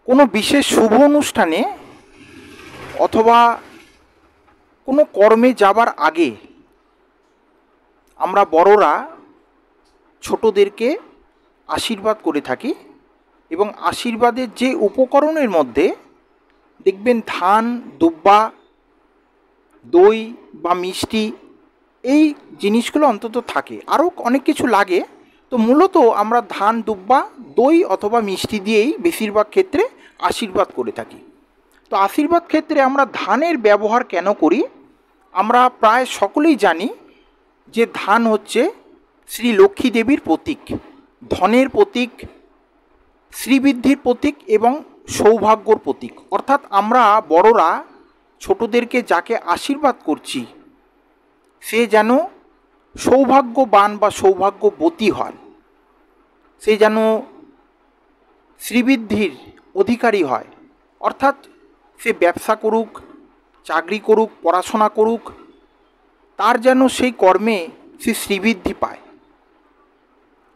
কোনো বিশেষ শুভ অনুষ্ঠানে অথবা কোনো কর্মে যাবার আগে আমরা বড়রা ছোটদেরকে আশীর্বাদ করে থাকি এবং আশীর্বাদের যে উপকরণের মধ্যে দেখবেন ধান, দুব্বা, দই বা মিষ্টি এই জিনিসগুলো অন্তত থাকে। আরও অনেক কিছু লাগে, তো মূলত আমরা ধান, দুব্বা, দই অথবা মিষ্টি দিয়েই বেশিরভাগ ক্ষেত্রে আশীর্বাদ করে থাকি। তো আশীর্বাদ ক্ষেত্রে আমরা ধানের ব্যবহার কেন করি? আমরা প্রায় সকলেই জানি যে ধান হচ্ছে শ্রী লক্ষ্মী দেবীর প্রতীক, ধনের প্রতীক, শ্রীবৃদ্ধির প্রতীক এবং সৌভাগ্যর প্রতীক। অর্থাৎ আমরা বড়রা ছোটদেরকে যাকে আশীর্বাদ করছি সে যেন সৌভাগ্যবান বা সৌভাগ্যবতী হয়, সে যেন শ্রীবৃদ্ধির অধিকারী হয়। অর্থাৎ সে ব্যবসা করুক, চাকরি করুক, পড়াশোনা করুক, তার যেন সেই কর্মে সে শ্রীবৃদ্ধি পায়।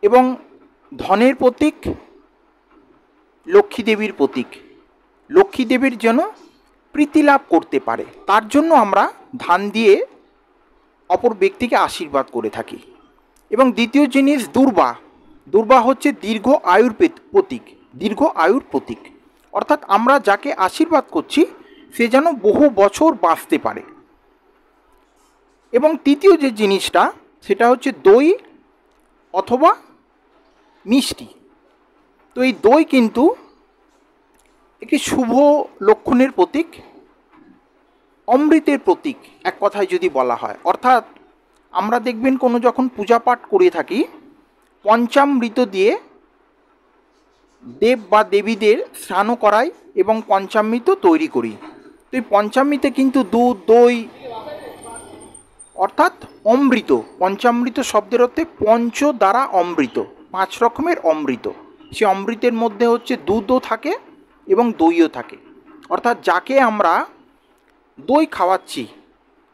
এবং ধনের প্রতীক লক্ষ্মী দেবীর প্রতীক, লক্ষ্মী দেবীর যেন প্রীতি লাভ করতে পারে, তার জন্য আমরা ধান দিয়ে অপর ব্যক্তিকে আশীর্বাদ করে থাকি। এবং দ্বিতীয় জিনিস দুর্বা। দুর্বা হচ্ছে দীর্ঘ আয়ুর প্রতীক, দীর্ঘ আয়ুর প্রতীক। অর্থাৎ আমরা যাকে আশীর্বাদ করছি সে যেন বহু বছর বাঁচতে পারে। এবং তৃতীয় যে জিনিসটা সেটা হচ্ছে দই অথবা মিষ্টি। তো এই দই কিন্তু একটি শুভ লক্ষণের প্রতীক, অমৃতের প্রতীক এক কথায় যদি বলা হয়। অর্থাৎ আমরা দেখবেন কোনো যখন পূজা পাঠ করে থাকি পঞ্চামৃত দিয়ে দেব বা দেবীদের স্নান করাই এবং পঞ্চামৃত তৈরি করি। তো এই পঞ্চামৃতে কিন্তু দুধ, দই অর্থাৎ অমৃত, পঞ্চামৃত শব্দের অর্থে পঞ্চ দ্বারা অমৃত, 5 রকমের অমৃত। সে অমৃতের মধ্যে হচ্ছে দুধও থাকে এবং দইও থাকে। অর্থাৎ যাকে আমরা দই খাওয়াচ্ছি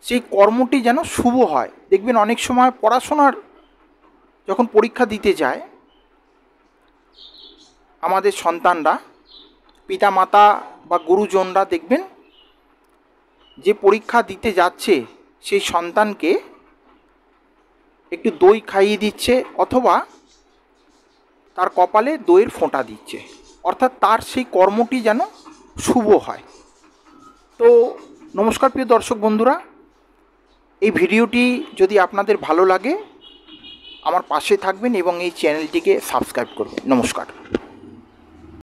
সেই কর্মটি যেন শুভ হয়। দেখবেন অনেক সময় পড়াশোনার যখন পরীক্ষা দিতে যায় আমাদের সন্তানরা, পিতামাতা বা গুরুজনরা দেখবেন যে পরীক্ষা দিতে যাচ্ছে সেই সন্তানকে একটু দই খাইয়ে দিচ্ছে অথবা তার কপালে দইয়ের ফোঁটা দিচ্ছে। অর্থাৎ তার সেই কর্মটি যেন শুভ হয়। তো নমস্কার প্রিয় দর্শক বন্ধুরা, এই ভিডিওটি যদি আপনাদের ভালো লাগে আমার পাশে থাকবেন এবং এই চ্যানেলটিকে সাবস্ক্রাইব করবেন। নমস্কার।